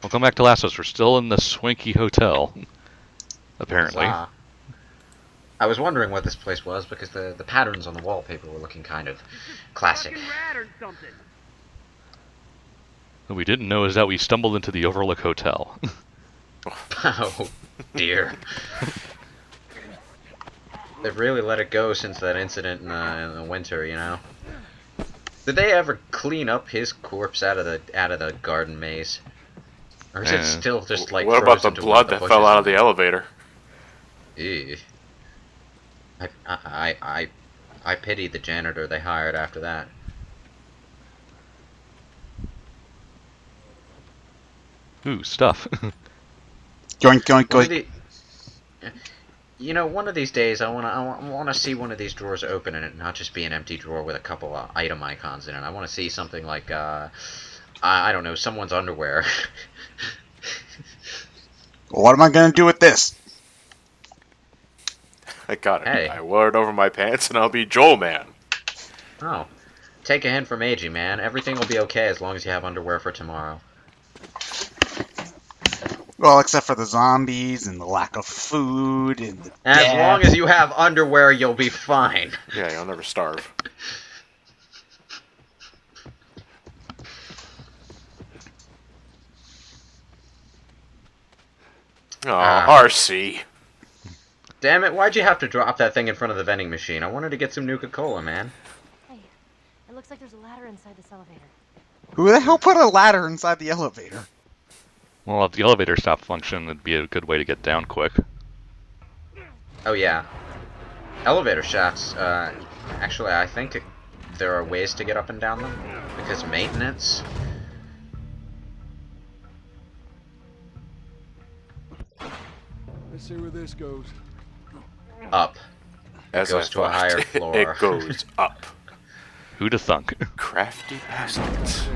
Welcome back to Last of Us. We're still in the swanky hotel, apparently. Huzzah. I was wondering what this place was because the patterns on the wallpaper were looking kind of classic. What we didn't know is that we stumbled into the Overlook Hotel. Oh, dear. They've really let it go since that incident in the winter, you know? Did they ever clean up his corpse out of the garden maze? Or is it still just like what about the blood that fell out of the elevator? Ew. I pity the janitor they hired after that. Ooh, stuff. Yoink, yoink, yoink. You know, one of these days I wanna see one of these drawers open and it not just be an empty drawer with a couple of item icons in it. I wanna see something like I don't know, someone's underwear. What am I gonna do with this? I got it. Hey. I wear it over my pants and I'll be Joel Man. Oh. Take a hint from Agey, man. Everything will be okay as long as you have underwear for tomorrow. Well, except for the zombies and the lack of food and the As death. long as you have underwear, you'll be fine. Yeah, you'll never starve. Oh, RC. Damn it, why'd you have to drop that thing in front of the vending machine? I wanted to get some Nuka-Cola, man. Hey, it looks like there's a ladder inside this elevator. Who the hell put a ladder inside the elevator? Well, if the elevator stopped functioning, it'd be a good way to get down quick. Oh, yeah. Elevator shafts, actually, I think there are ways to get up and down them. Because maintenance. Let's see where this goes. Up. As goes I to a thought. higher floor. It goes up. Who'd have thunk? Crafty bastards.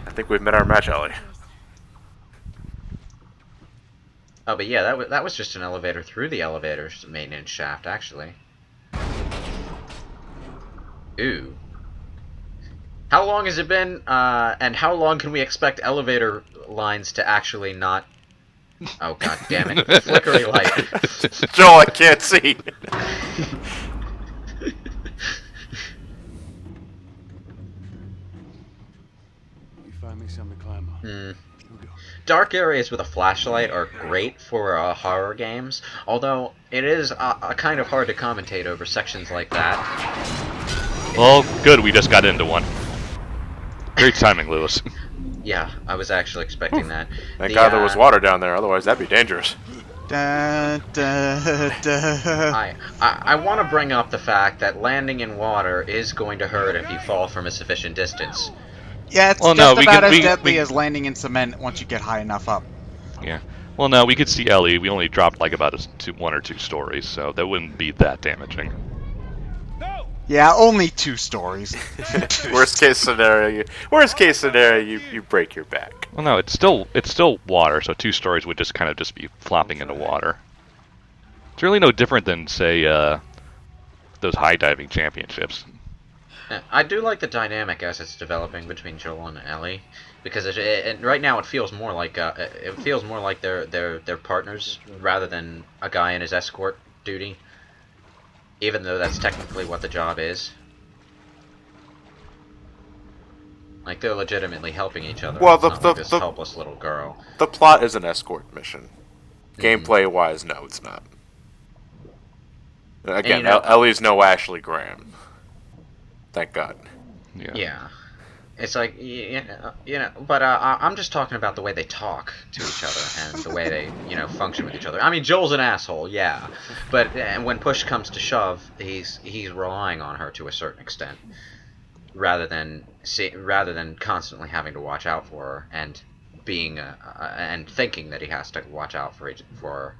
I think we've met our match, Ellie. Oh, but yeah, that was just an elevator through the elevator's maintenance shaft, actually. Ooh. How long has it been, and how long can we expect elevator lines to actually not... Oh, god damn it. Flickery light. Joel, I can't see. You find me something to climb on. Dark areas with a flashlight are great for horror games, although it is kind of hard to commentate over sections like that. Well, good, we just got into one. Great timing, Lewis. Yeah, I was actually expecting that. Thank God there was water down there, otherwise that'd be dangerous. Da, da, da. I want to bring up the fact that landing in water is going to hurt if you fall from a sufficient distance. Yeah, it's Well, just no, we about could- as we- deadly we- as landing in cement once you get high enough up. Yeah. Well, no, we could see Ellie. We only dropped like about one or two stories, so that wouldn't be that damaging. Yeah, only 2 stories. Worst case scenario, you break your back. Well, no, it's still water, so 2 stories would just kind of just be flopping into water. It's really no different than, say, those high diving championships. I do like the dynamic as it's developing between Joel and Ellie, because right now it feels more like they're partners rather than a guy in his escort duty. Even though that's technically what the job is. Like, they're legitimately helping each other. Well, It's not like this helpless little girl. The plot is an escort mission. Gameplay-wise, no, it's not. Again, you know- Ellie's no Ashley Graham. Thank God. Yeah. It's like, but I'm just talking about the way they talk to each other and the way they, function with each other. I mean, Joel's an asshole, yeah, but when push comes to shove, he's relying on her to a certain extent, rather than constantly having to watch out for her and being and thinking that he has to watch out for her.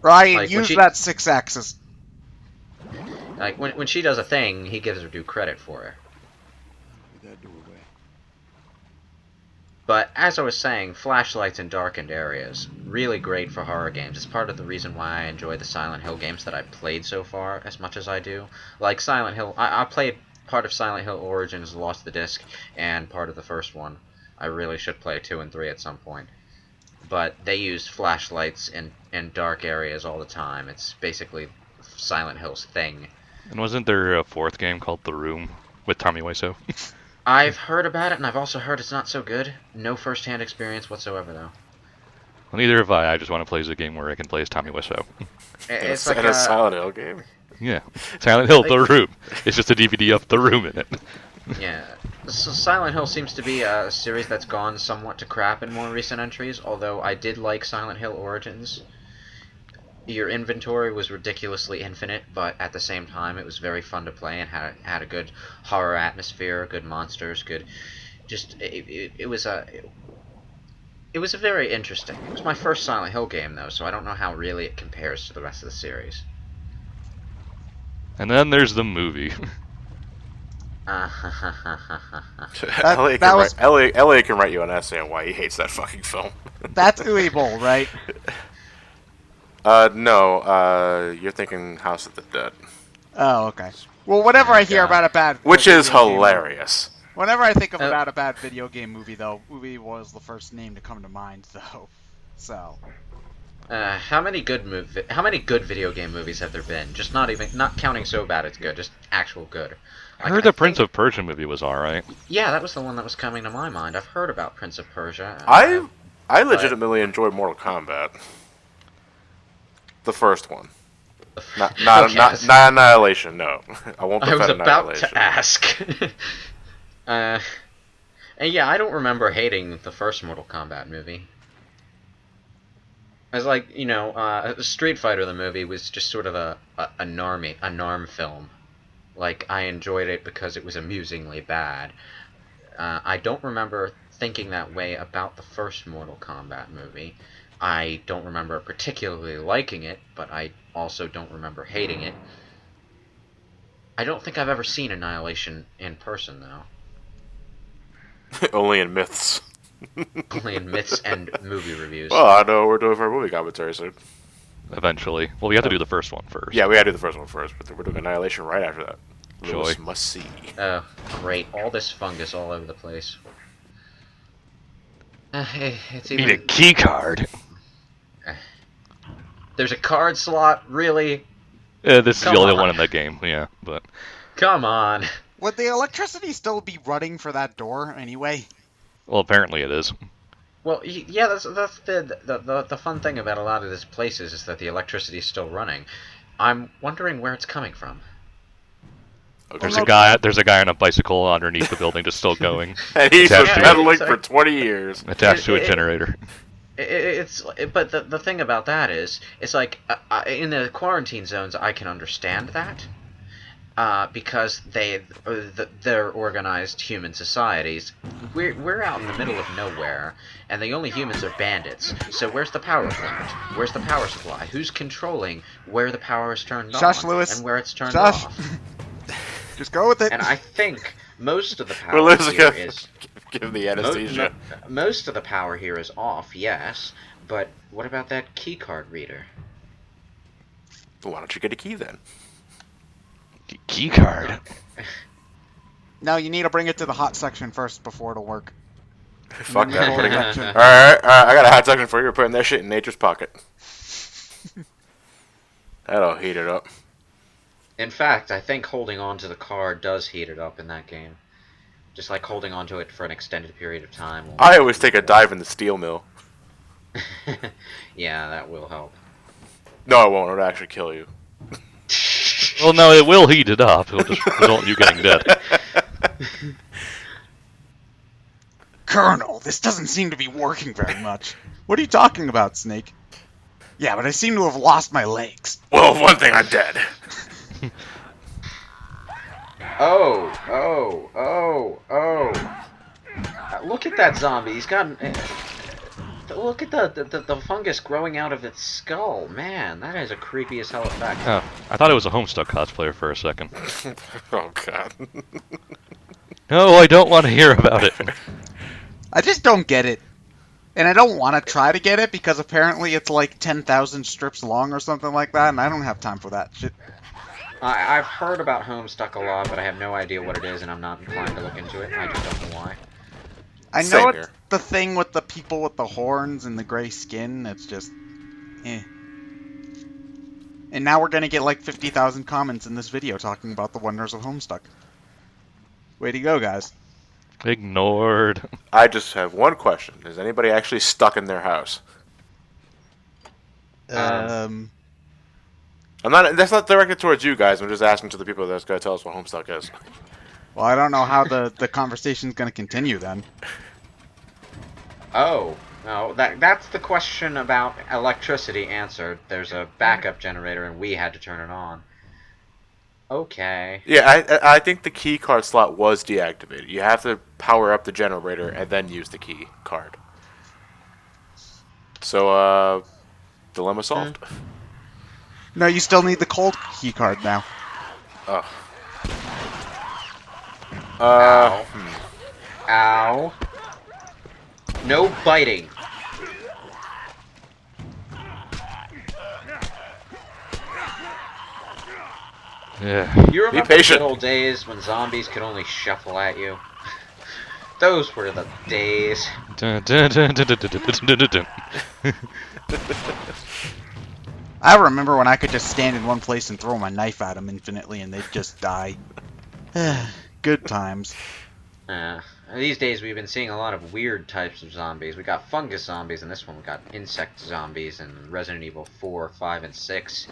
Ryan, Like, when use she- that 6 axis. Like when she does a thing, he gives her due credit for it. Get that door away. But as I was saying, flashlights in darkened areas, really great for horror games. It's part of the reason why I enjoy the Silent Hill games that I've played so far as much as I do. Like Silent Hill, I played part of Silent Hill Origins, Lost the Disc, and part of the first one. I really should play 2 and 3 at some point. But they use flashlights in dark areas all the time. It's basically Silent Hill's thing. And wasn't there a fourth game called The Room with Tommy Wiseau? I've heard about it, and I've also heard it's not so good. No first-hand experience whatsoever, though. Well, neither have I. I just want to play as a game where I can play as Tommy Wiseau. It's And like a Silent Hill game. Yeah. Silent Hill, The Room. It's just a DVD of The Room in it. yeah. So Silent Hill seems to be a series that's gone somewhat to crap in more recent entries, although I did like Silent Hill Origins. Your inventory was ridiculously infinite, but at the same time it was very fun to play and had a good horror atmosphere, good monsters, good... Just, it was a very interesting. It was my first Silent Hill game, though, so I don't know how really it compares to the rest of the series. And then there's the movie. LA that LA can write you an essay on why he hates that fucking film. That's Uwe Boll, right? No, you're thinking House of the Dead. Oh, okay. Well, whenever I hear about a bad... Which is video game- hilarious. Whenever I think about a bad video game movie, though, Uwe was the first name to come to mind, though. So... How many good video game movies have there been? Just not counting so bad it's good, just actual good. I heard the Prince of Persia movie was alright. Yeah, that was the one that was coming to my mind. I've heard about Prince of Persia. I legitimately enjoyed Mortal Kombat. The first one. Not Annihilation, no. I won't I was defend about Annihilation. to ask. And yeah, I don't remember hating the first Mortal Kombat movie. As like, Street Fighter the movie was just sort of a NARM film. Like, I enjoyed it because it was amusingly bad. I don't remember thinking that way about the first Mortal Kombat movie. I don't remember particularly liking it, but I also don't remember hating it. I don't think I've ever seen Annihilation in person, though. Only in myths. Only in myths and movie reviews. Well, I know we're doing for a movie commentary soon. Eventually. Well, we have to do the first one first. Yeah, we gotta do the first one first, but we're doing Annihilation right after that. Joy. Lewis must see. Oh, great. All this fungus all over the place. It's Need a key card. There's a card slot? Really? This is Come the only on. one in the game, yeah, but... Come on. Would the electricity still be running for that door, anyway? Well, apparently it is. Well, yeah, that's the fun thing about a lot of these places is that the electricity is still running. I'm wondering where it's coming from. There's a guy on a bicycle underneath the building just still going. And he's been Attached to pedaling it. for 20 years. Attached to a generator. But the thing about that is, it's like, in the quarantine zones, I can understand that. Because they're organized human societies. We're out in the middle of nowhere, and the only humans are bandits. So where's the power plant? Where's the power supply? Who's controlling where the power is turned Shush, on Lewis. and where it's turned Shush. off? Just go with it. And I think most of the Well, power Lewis, here is give him the anesthesia. most of the power here is off. Yes, but what about that keycard reader? Well, why don't you get a key then? Key card? No, you need to bring it to the hot section first before it'll work. Fuck that. Cold Putting it. section. Alright, I got a hot section for you. We're putting that shit in Nature's pocket. That'll heat it up. In fact, I think holding on to the card does heat it up in that game. Just like holding on to it for an extended period of time. I always take a dive in the steel mill. Yeah, that will help. No, it won't. It'll actually kill you. Well, no, it will heat it up. It'll just result in you getting dead. Colonel, this doesn't seem to be working very much. What are you talking about, Snake? Yeah, but I seem to have lost my legs. Well, one thing, I'm dead. Look at that zombie. He's got... Look at the fungus growing out of its skull. Man, that has a creepy as hell effect. Oh, I thought it was a Homestuck cosplayer for a second. Oh, God. No, I don't want to hear about it. I just don't get it. And I don't want to try to get it because apparently it's like 10,000 strips long or something like that, and I don't have time for that shit. I've heard about Homestuck a lot, but I have no idea what it is, and I'm not inclined to look into it. I just don't know why. I Same know it's here. the thing with the people with the horns and the gray skin. It's just, eh. And now we're gonna get like 50,000 comments in this video talking about the wonders of Homestuck. Way to go, guys. Ignored. I just have one question. Is anybody actually stuck in their house? Um, That's not directed towards you guys. I'm just asking to the people that's going to tell us what Homestuck is. well, I don't know how the conversation's gonna continue then. Oh, no, that's the question about electricity answered. There's a backup generator and we had to turn it on. Okay. Yeah, I think the key card slot was deactivated. You have to power up the generator and then use the key card. So, dilemma solved. No, you still need the cold key card now. Oh. Ow. Ow. No biting. Yeah. You remember the patient. good old days when zombies could only shuffle at you? Those were the days. Dun, dun, dun, dun, dun, dun, dun, dun, dun. I remember when I could just stand in one place and throw my knife at them infinitely and they'd just die. Good times. These days we've been seeing a lot of weird types of zombies. We got fungus zombies in this one. We got insect zombies in Resident Evil 4, 5, and 6.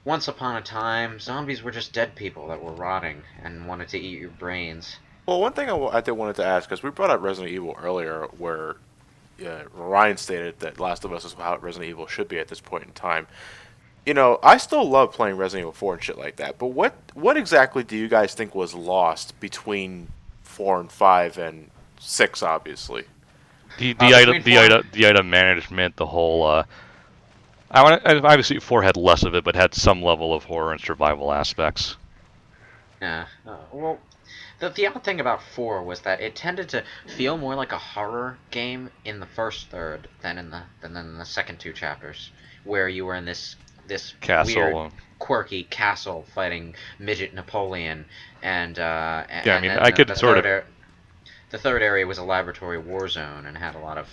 Once upon a time, zombies were just dead people that were rotting and wanted to eat your brains. Well, one thing I did wanted to ask, because we brought up Resident Evil earlier, where Ryan stated that Last of Us is how Resident Evil should be at this point in time. You know, I still love playing Resident Evil 4 and shit like that, but what exactly do you guys think was lost between 4 and 5 and 6, obviously? The item management, the whole. Obviously 4 had less of it, but had some level of horror and survival aspects. Well, the odd thing about 4 was that it tended to feel more like a horror game in the first third than in the second 2 chapters, where you were in this Castle. weird, quirky castle fighting midget Napoleon, and I could sort of. The third area was a laboratory war zone and had a lot of.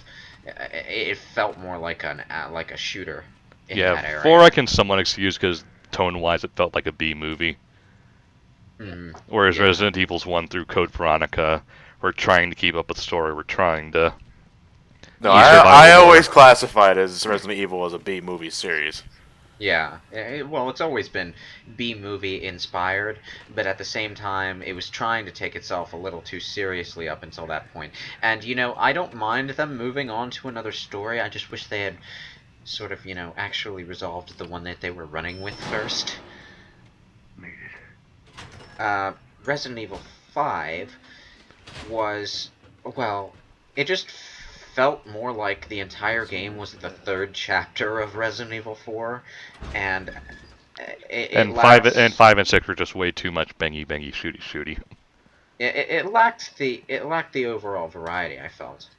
It felt more like a shooter. In that area. 4 I can somewhat excuse because tone-wise it felt like a B movie. Whereas Resident Evil's 1 through Code Veronica were trying to keep up with the story. We're trying to. No, I always classified as Resident Evil as a B movie series. Yeah, well, it's always been B-movie inspired, but at the same time, it was trying to take itself a little too seriously up until that point. And, I don't mind them moving on to another story, I just wish they had sort of, actually resolved the one that they were running with first. Resident Evil 5 was, well, it just felt more like the entire game was the third chapter of Resident Evil 4, and five and 6 were just way too much bangy shooty. It lacked the overall variety, I felt.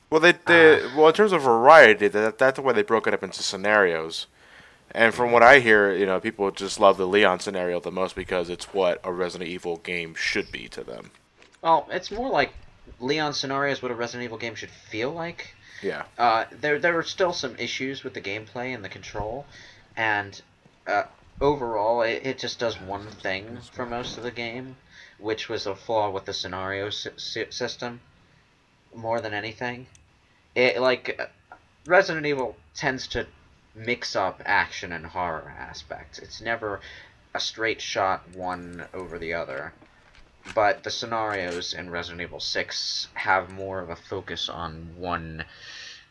Well, well, in terms of variety, that's the way they broke it up into scenarios. And from what I hear, people just love the Leon scenario the most because it's what a Resident Evil game should be to them. Well, it's more like Leon scenario is what a Resident Evil game should feel like. Yeah. There are still some issues with the gameplay and the control, and overall, it just does one thing for most of the game, which was a flaw with the scenario system, more than anything. Resident Evil tends to mix up action and horror aspects. It's never a straight shot one over the other. But the scenarios in Resident Evil 6 have more of a focus on one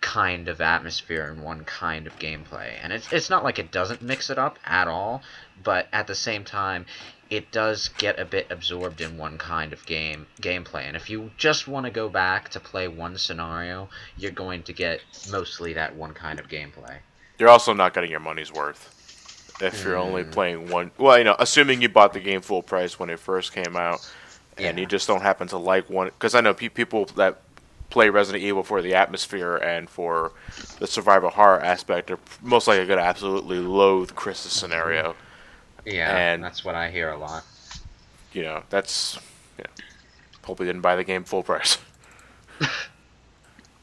kind of atmosphere and one kind of gameplay. And it's not like it doesn't mix it up at all, but at the same time, it does get a bit absorbed in one kind of gameplay. And if you just want to go back to play one scenario, you're going to get mostly that one kind of gameplay. You're also not getting your money's worth if you're only playing one. Well, assuming you bought the game full price when it first came out, and you just don't happen to like one. Because I know people that play Resident Evil for the atmosphere and for the survival horror aspect are most likely going to absolutely loathe Chris's scenario. Yeah, And that's what I hear a lot. you know, that's hope we didn't buy the game full price.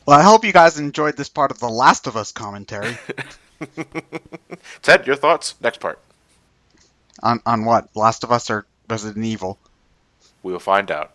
Well, I hope you guys enjoyed this part of the Last of Us commentary. Ted, your thoughts? Next part. On what? Last of Us or Resident Evil? We will find out.